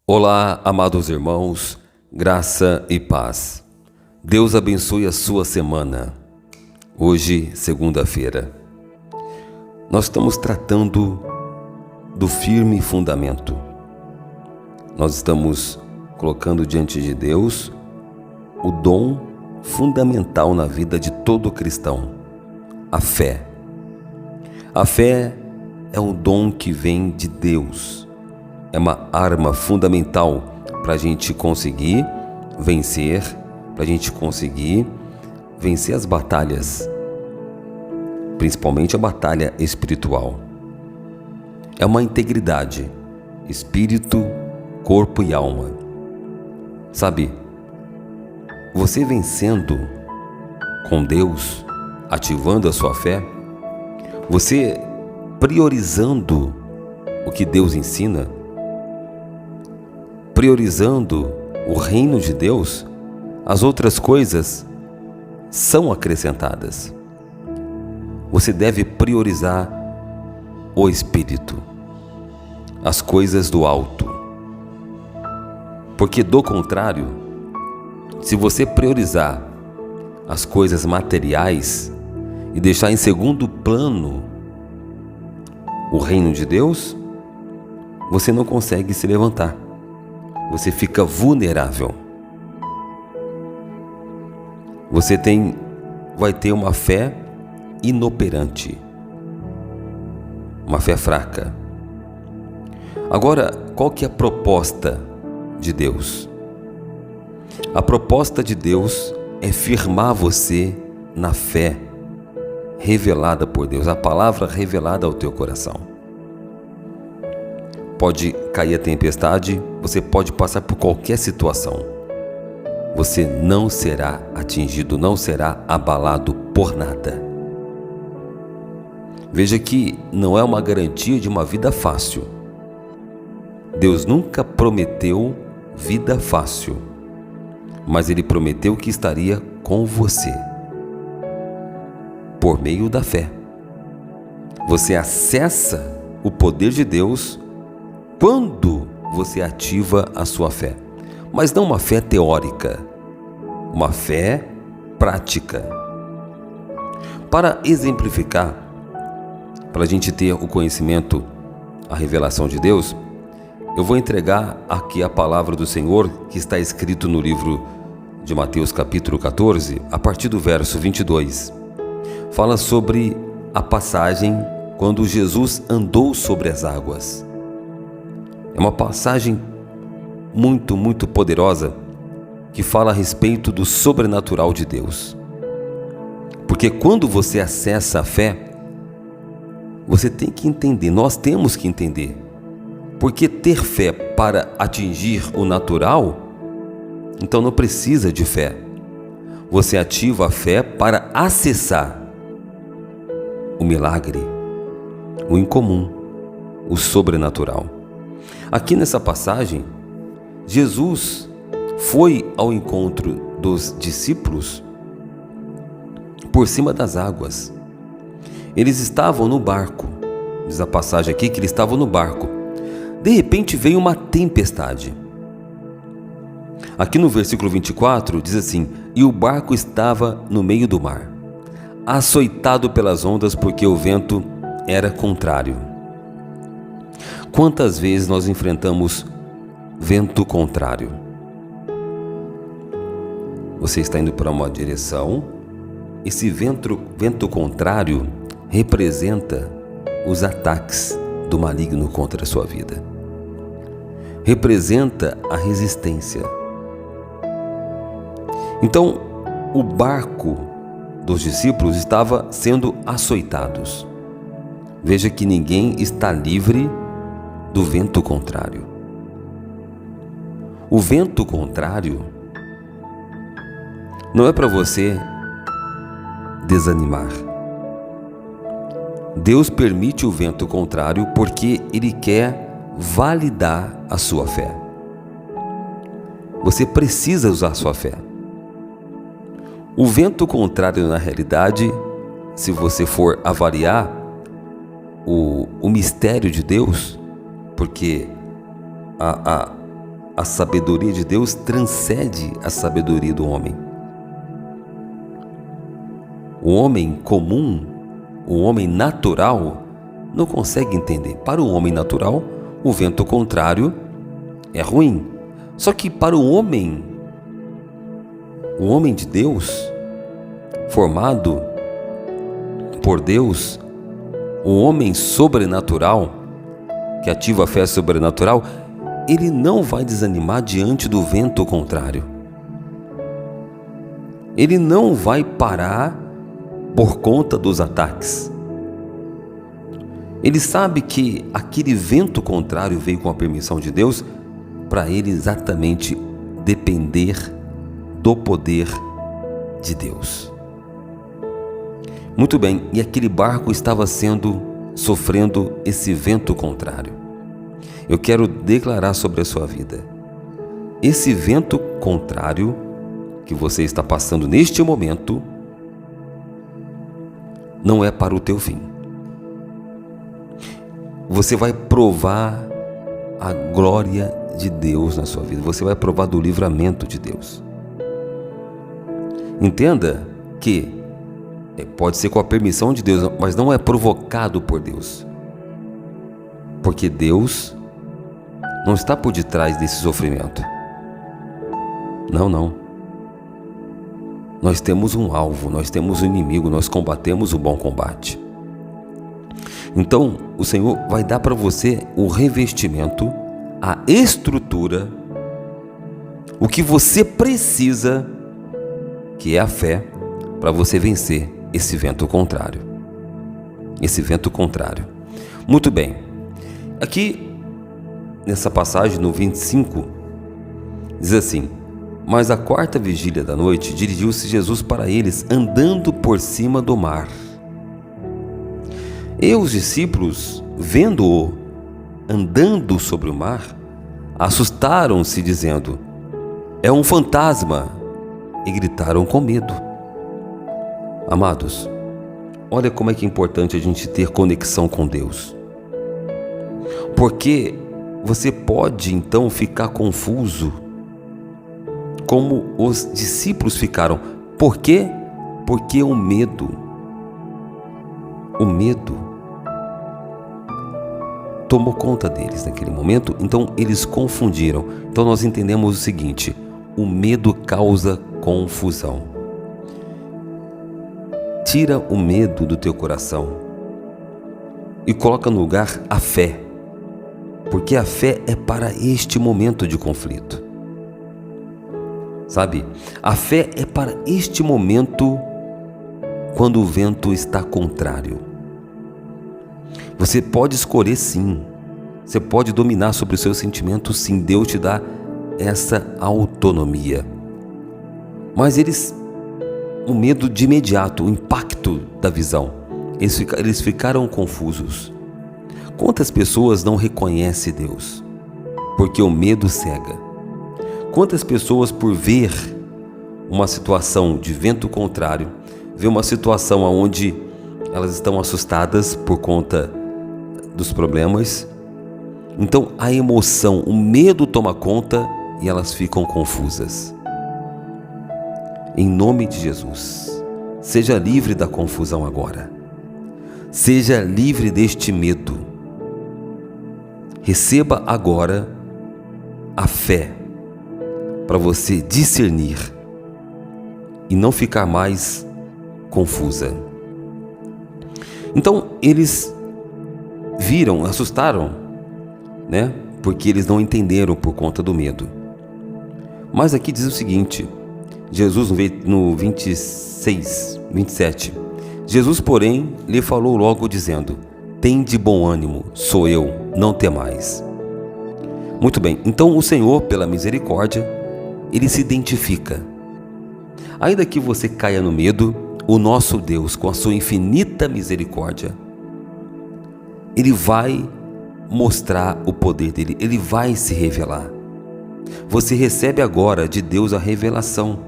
Olá, amados irmãos, graça e paz. Deus abençoe a sua semana. Hoje, segunda-feira, nós estamos tratando do firme fundamento. Nós estamos colocando diante de Deus o dom fundamental na vida de todo cristão, a fé. A fé é um dom que vem de Deus. É uma arma fundamental para a gente conseguir vencer, para a gente conseguir vencer as batalhas, principalmente a batalha espiritual. É uma integridade, espírito, corpo e alma. Sabe, você vencendo com Deus, ativando a sua fé, você priorizando o que Deus ensina, priorizando o reino de Deus, as outras coisas são acrescentadas. Você deve priorizar o Espírito, as coisas do alto. Porque do contrário, se você priorizar as coisas materiais e deixar em segundo plano o reino de Deus, você não consegue se levantar. Você fica vulnerável. Você vai ter uma fé inoperante, uma fé fraca. Agora, qual que é a proposta de Deus? A proposta de Deus é firmar você na fé revelada por Deus, a palavra revelada ao teu coração. Pode cair a tempestade, você pode passar por qualquer situação. Você não será atingido, não será abalado por nada. Veja que não é uma garantia de uma vida fácil. Deus nunca prometeu vida fácil, mas Ele prometeu que estaria com você, por meio da fé. Você acessa o poder de Deus quando você ativa a sua fé, mas não uma fé teórica, uma fé prática. Para exemplificar, para a gente ter o conhecimento, a revelação de Deus, eu vou entregar aqui a palavra do Senhor que está escrito no livro de Mateus capítulo 14, a partir do verso 22. Fala sobre a passagem quando Jesus andou sobre as águas. É uma passagem muito poderosa que fala a respeito do sobrenatural de Deus. Porque quando você acessa a fé, você tem que entender, nós temos que entender. Porque ter fé para atingir o natural, então não precisa de fé. Você ativa a fé para acessar o milagre, o incomum, o sobrenatural. Aqui nessa passagem, Jesus foi ao encontro dos discípulos por cima das águas. Eles estavam no barco. Diz a passagem aqui que eles estavam no barco. De repente veio uma tempestade. Aqui no versículo 24 diz assim: e o barco estava no meio do mar, açoitado pelas ondas, porque o vento era contrário. Quantas vezes nós enfrentamos vento contrário? Você está indo para uma direção, esse vento contrário representa os ataques do maligno contra a sua vida. Representa a resistência. Então, o barco dos discípulos estava sendo açoitados. Veja que ninguém está livre do vento contrário. O vento contrário não é para você desanimar. Deus permite o vento contrário porque Ele quer validar a sua fé. Você precisa usar a sua fé. O vento contrário, na realidade, se você for avaliar o mistério de Deus, porque a sabedoria de Deus transcende a sabedoria do homem. O homem comum, o homem natural, não consegue entender. Para o homem natural, o vento contrário é ruim. Só que para o homem de Deus, formado por Deus, o homem sobrenatural, que ativa a fé sobrenatural, ele não vai desanimar diante do vento contrário. Ele não vai parar por conta dos ataques. Ele sabe que aquele vento contrário veio com a permissão de Deus para ele exatamente depender do poder de Deus. Muito bem, e aquele barco estava sofrendo esse vento contrário. Eu quero declarar sobre a sua vida: esse vento contrário que você está passando neste momento não é para o teu fim. Você vai provar a glória de Deus na sua vida. Você vai provar do livramento de Deus. Entenda que pode ser com a permissão de Deus, mas não é provocado por Deus. Porque Deus não está por detrás desse sofrimento. Não. Nós temos um alvo, nós temos um inimigo, nós combatemos o bom combate. Então, o Senhor vai dar para você o revestimento, a estrutura, o que você precisa, que é a fé, para você vencer esse vento contrário. Esse vento contrário. Muito bem. Aqui, nessa passagem, no 25, diz assim: mas à quarta vigília da noite, dirigiu-se Jesus para eles, andando por cima do mar. E os discípulos, vendo-o andando sobre o mar, assustaram-se, dizendo: é um fantasma, e gritaram com medo. Amados, olha como é que é importante a gente ter conexão com Deus. Porque você pode então ficar confuso, como os discípulos ficaram. Por quê? Porque o medo tomou conta deles naquele momento, então eles confundiram. Então nós entendemos o seguinte: o medo causa confusão. Tira o medo do teu coração e coloca no lugar a fé, porque a fé é para este momento de conflito. Sabe? A fé é para este momento quando o vento está contrário. Você pode escolher, sim. Você pode dominar sobre os seus sentimentos, sim. Deus te dá essa autonomia. Mas o medo de imediato, o impacto da visão, eles ficaram confusos. Quantas pessoas não reconhecem Deus? Porque o medo cega. Quantas pessoas, por ver uma situação de vento contrário, ver uma situação onde elas estão assustadas por conta dos problemas, então a emoção, o medo toma conta e elas ficam confusas. Em nome de Jesus, seja livre da confusão agora. Seja livre deste medo. Receba agora a fé para você discernir e não ficar mais confusa. Então eles viram, assustaram, né? Porque eles não entenderam por conta do medo. Mas aqui diz o seguinte, Jesus no 26, 27, Jesus, porém, lhe falou logo dizendo: tende bom ânimo, sou eu, não temais. Muito bem, então o Senhor, pela misericórdia, Ele se identifica. Ainda que você caia no medo, o nosso Deus, com a sua infinita misericórdia, Ele vai mostrar o poder dEle, Ele vai se revelar. Você recebe agora de Deus a revelação.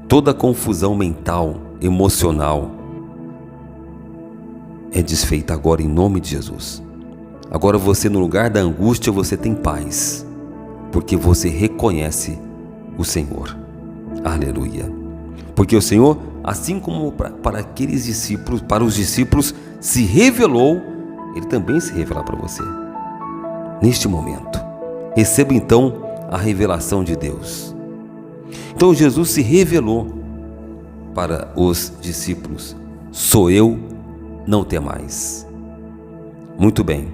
Toda confusão mental, emocional, é desfeita agora em nome de Jesus. Agora você, no lugar da angústia, você tem paz. porque você reconhece o Senhor. Aleluia. Porque o Senhor, assim como para aqueles discípulos, para os discípulos, se revelou, Ele também se revelará para você. Neste momento, receba então a revelação de Deus. Então Jesus se revelou para os discípulos: sou eu, não temais. Muito bem.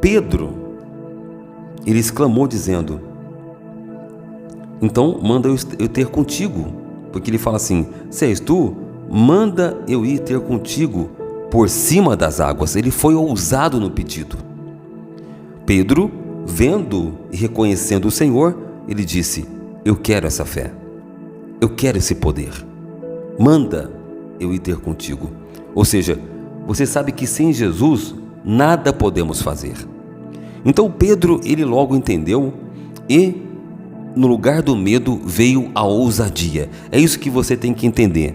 Pedro, ele exclamou dizendo: então manda eu ter contigo. Porque ele fala assim: se és tu, manda eu ir ter contigo por cima das águas. Ele foi ousado no pedido. Pedro, vendo e reconhecendo o Senhor, ele disse: eu quero essa fé, eu quero esse poder, manda eu ir ter contigo. Ou seja, você sabe que sem Jesus nada podemos fazer. Então Pedro, ele logo entendeu, e no lugar do medo veio a ousadia. É isso que você tem que entender.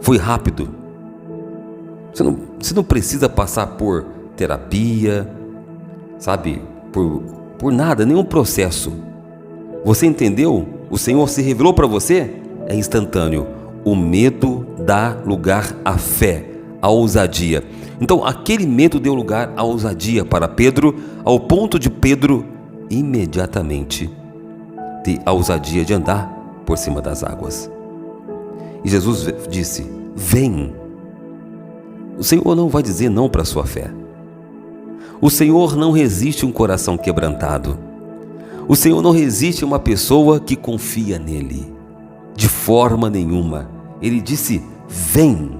Foi rápido. Você não precisa passar por terapia, sabe? Por nada, nenhum processo. Você entendeu? O Senhor se revelou para você? É instantâneo. O medo dá lugar à fé, à ousadia. Então aquele medo deu lugar à ousadia para Pedro, ao ponto de Pedro imediatamente ter a ousadia de andar por cima das águas. E Jesus disse: vem. O Senhor não vai dizer não para a sua fé. O Senhor não resiste um coração quebrantado. O Senhor não resiste uma pessoa que confia nele. De forma nenhuma. Ele disse: vem.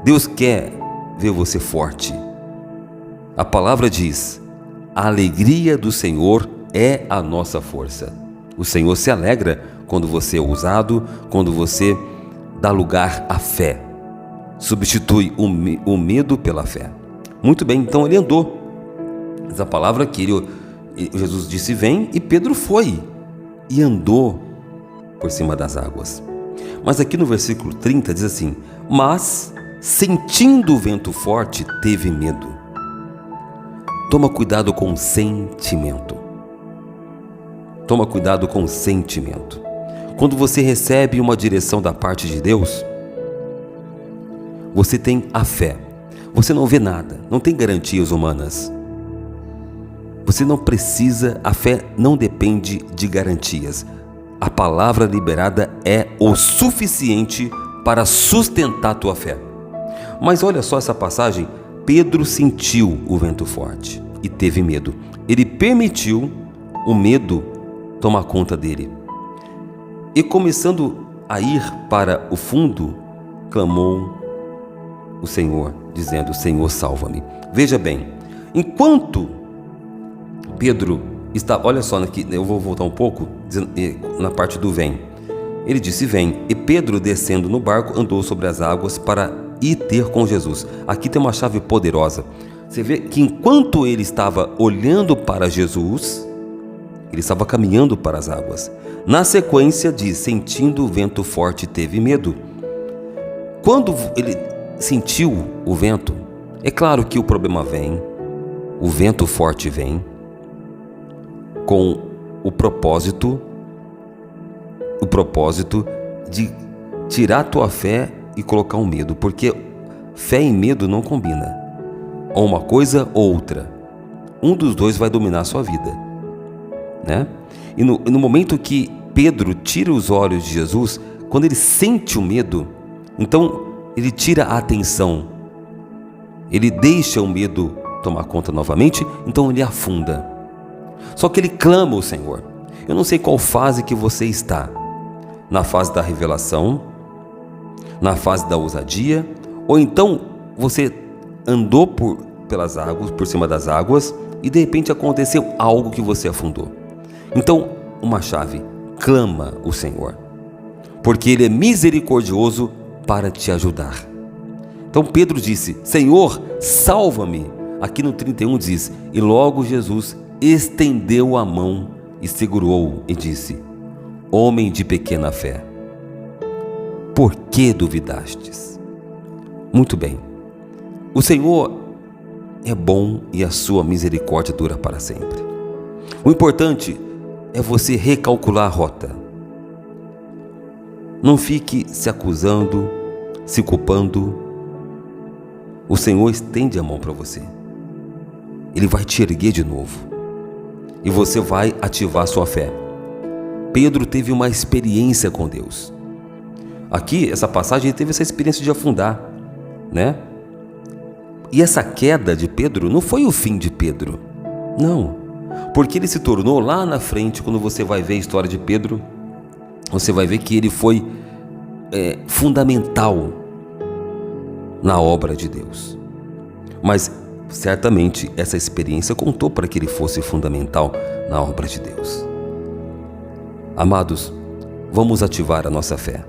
Deus quer ver você forte. A palavra diz: a alegria do Senhor é a nossa força. O Senhor se alegra quando você é ousado, quando você dá lugar à fé. Substitui o medo pela fé. Muito bem, então ele andou. Essa palavra que Jesus disse: vem, e Pedro foi e andou por cima das águas. Mas aqui no versículo 30 diz assim: mas sentindo o vento forte, teve medo. Toma cuidado com o sentimento. Toma cuidado com o sentimento. Quando você recebe uma direção da parte de Deus, você tem a fé. Você não vê nada, não tem garantias humanas. Você não precisa, a fé não depende de garantias. A palavra liberada é o suficiente para sustentar a tua fé. Mas olha só essa passagem: Pedro sentiu o vento forte e teve medo. Ele permitiu o medo tomar conta dele. E começando a ir para o fundo, clamou o Senhor, dizendo: Senhor, salva-me. Veja bem, enquanto Pedro está, olha só, aqui, eu vou voltar um pouco na parte do vem. Ele disse: vem. E Pedro, descendo no barco, andou sobre as águas para ir ter com Jesus. Aqui tem uma chave poderosa. Você vê que enquanto ele estava olhando para Jesus, ele estava caminhando para as águas. Na sequência diz: sentindo o vento forte, teve medo. Quando ele sentiu o vento, é claro que o problema vem, o vento forte vem com o propósito de tirar a tua fé e colocar um medo, porque fé e medo não combina, ou uma coisa ou outra. Um dos dois vai dominar a sua vida, né? E no momento que Pedro tira os olhos de Jesus, quando ele sente o medo, então ele tira a atenção, ele deixa o medo tomar conta novamente, então ele afunda. Só que ele clama ao Senhor. Eu não sei qual fase que você está, na fase da revelação, na fase da ousadia, ou então você andou pelas águas, por cima das águas, e de repente aconteceu algo que você afundou. Então, uma chave: clama o Senhor, porque Ele é misericordioso para te ajudar. Então Pedro disse: Senhor, salva-me. Aqui no 31 diz: e logo Jesus estendeu a mão e segurou-o e disse: homem de pequena fé, por que duvidastes? Muito bem, o Senhor é bom e a sua misericórdia dura para sempre. O importante é você recalcular a rota. Não fique se acusando, se culpando. O Senhor estende a mão para você. Ele vai te erguer de novo. E você vai ativar sua fé. Pedro teve uma experiência com Deus. Aqui, essa passagem, ele teve essa experiência de afundar, né? E essa queda de Pedro não foi o fim de Pedro. Não. Porque ele se tornou lá na frente, quando você vai ver a história de Pedro, você vai ver que ele foi fundamental na obra de Deus. Mas certamente essa experiência contou para que ele fosse fundamental na obra de Deus. Amados, vamos ativar a nossa fé.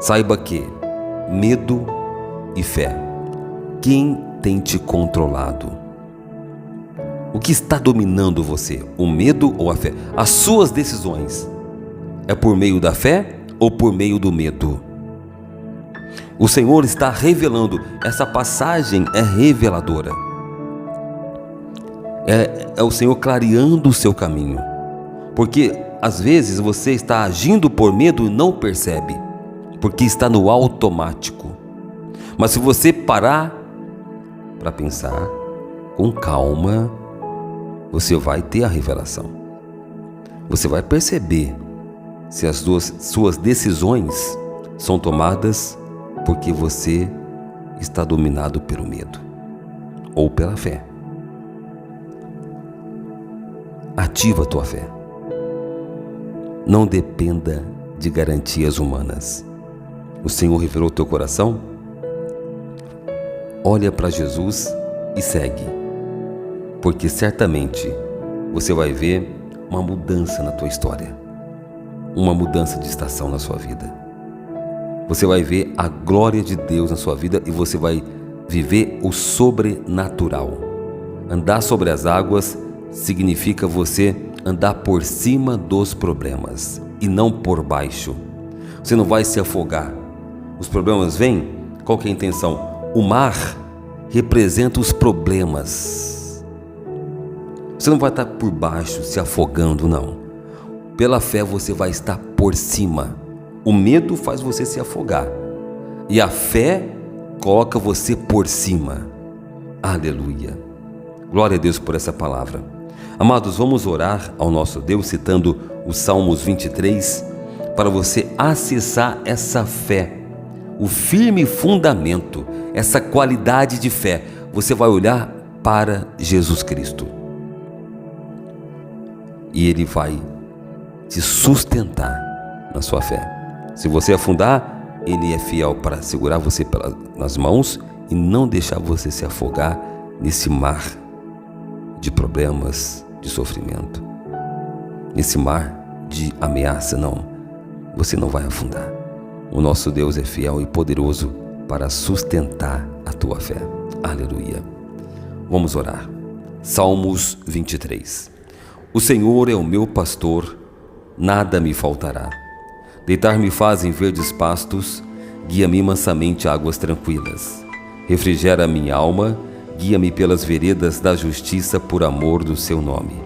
Saiba que medo e fé, quem tem te controlado? O que está dominando você? O medo ou a fé? As suas decisões é por meio da fé ou por meio do medo? O Senhor está revelando. Essa passagem é reveladora. É o Senhor clareando o seu caminho. Porque às vezes você está agindo por medo e não percebe, porque está no automático. Mas se você parar para pensar com calma, você vai ter a revelação. Você vai perceber se as suas decisões são tomadas porque você está dominado pelo medo ou pela fé. Ativa a tua fé. Não dependa de garantias humanas. O Senhor revelou teu coração? Olha para Jesus e segue, porque certamente você vai ver uma mudança na tua história, uma mudança de estação na sua vida. Você vai ver a glória de Deus na sua vida e você vai viver o sobrenatural. Andar sobre as águas significa você andar por cima dos problemas e não por baixo. Você não vai se afogar. Os problemas vêm, qual que é a intenção? O mar representa os problemas. Você não vai estar por baixo se afogando, não. Pela fé você vai estar por cima. O medo faz você se afogar e a fé coloca você por cima. Aleluia. Glória a Deus por essa palavra. Amados, vamos orar ao nosso Deus citando os Salmos 23 para você acessar essa fé, o firme fundamento, essa qualidade de fé. Você vai olhar para Jesus Cristo e Ele vai te sustentar na sua fé. Se você afundar, Ele é fiel para segurar você nas mãos e não deixar você se afogar nesse mar de problemas, de sofrimento, nesse mar de ameaça. Não, você não vai afundar. O nosso Deus é fiel e poderoso para sustentar a tua fé. Aleluia. Vamos orar. Salmos 23. O Senhor é o meu pastor, nada me faltará. Deitar-me faz em verdes pastos, guia-me mansamente a águas tranquilas. Refrigera minha alma, guia-me pelas veredas da justiça por amor do seu nome.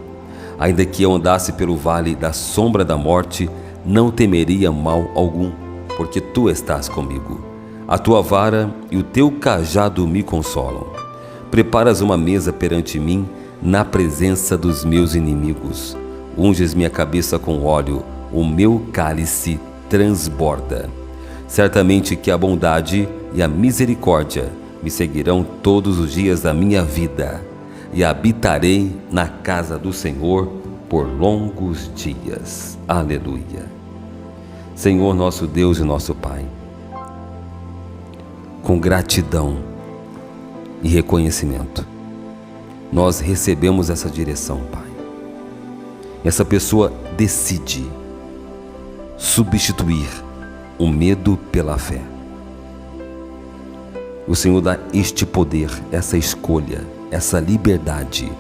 Ainda que eu andasse pelo vale da sombra da morte, não temeria mal algum, porque tu estás comigo. A tua vara e o teu cajado me consolam. Preparas uma mesa perante mim, na presença dos meus inimigos. Unges minha cabeça com óleo, o meu cálice transborda. Certamente que a bondade e a misericórdia me seguirão todos os dias da minha vida, e habitarei na casa do Senhor por longos dias. Aleluia. Senhor, nosso Deus e nosso Pai, com gratidão e reconhecimento, nós recebemos essa direção, Pai. Essa pessoa decide substituir o medo pela fé. O Senhor dá este poder, essa escolha, essa liberdade.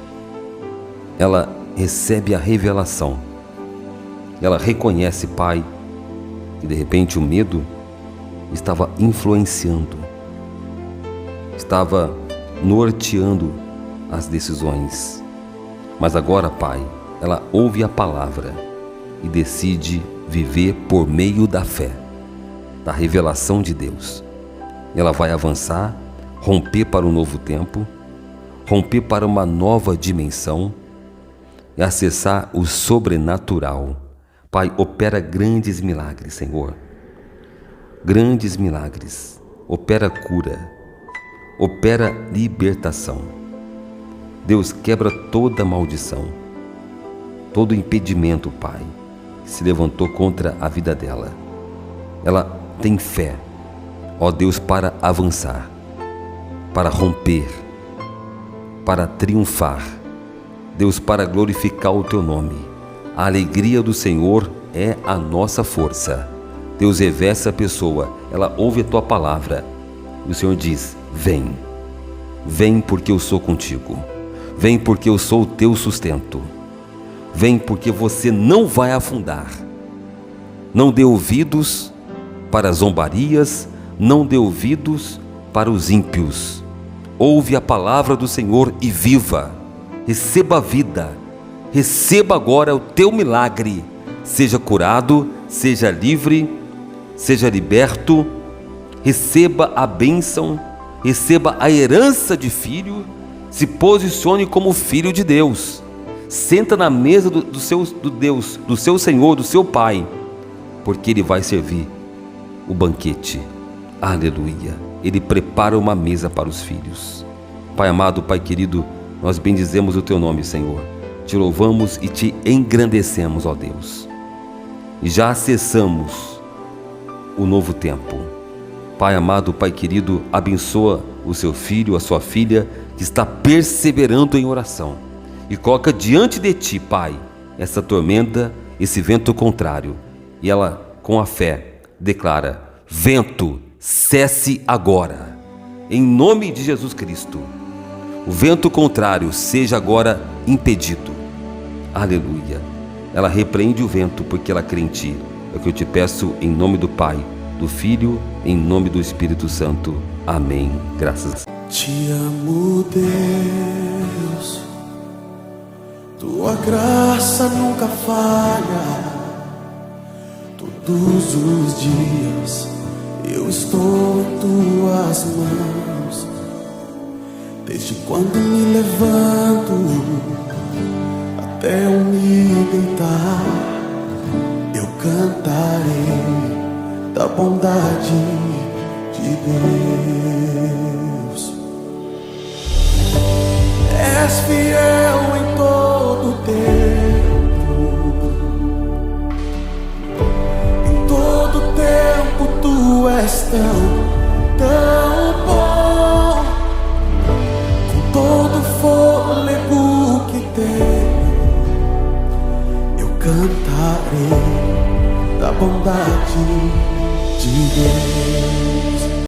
Ela recebe a revelação. Ela reconhece, Pai, que de repente o medo estava influenciando, estava norteando as decisões. Mas agora, Pai, ela ouve a palavra e decide viver por meio da fé, da revelação de Deus. Ela vai avançar, romper para um novo tempo, romper para uma nova dimensão e acessar o sobrenatural. Pai, opera grandes milagres, Senhor. Grandes milagres. Opera cura. Opera libertação. Deus, quebra toda maldição, todo impedimento, Pai, que se levantou contra a vida dela. Ela tem fé, ó Deus, para avançar, para romper, para triunfar. Deus, para glorificar o Teu nome. A alegria do Senhor é a nossa força. Deus, reveste a pessoa, ela ouve a Tua palavra. O Senhor diz: vem, vem porque eu sou contigo. Vem porque eu sou o teu sustento. Vem porque você não vai afundar. Não dê ouvidos para as zombarias, não dê ouvidos para os ímpios. Ouve a palavra do Senhor e viva. Receba a vida. Receba agora o teu milagre. Seja curado, seja livre, seja liberto. Receba a bênção, receba a herança de filho. Se posicione como filho de Deus. Senta na mesa do seu Senhor, do seu Pai, porque Ele vai servir o banquete. Aleluia. Ele prepara uma mesa para os filhos. Pai amado, Pai querido, nós bendizemos o Teu nome, Senhor. Te louvamos e Te engrandecemos, ó Deus. E já acessamos o novo tempo. Pai amado, Pai querido, abençoa o seu filho, a sua filha, que está perseverando em oração. E coloca diante de Ti, Pai, essa tormenta, esse vento contrário. E ela, com a fé, declara: vento, cesse agora. Em nome de Jesus Cristo. O vento contrário seja agora impedido. Aleluia. Ela repreende o vento porque ela crê em Ti. É o que eu te peço em nome do Pai, do Filho, em nome do Espírito Santo. Amém. Graças. Te amo, Deus. Tua graça nunca falha. Todos os dias eu estou em Tuas mãos. Desde quando me levanto até eu me deitar, eu cantarei da bondade de Deus. És fiel em todo tempo. Em todo tempo Tu és tão bom. Com todo fôlego que tenho, eu cantarei da bondade de Deus.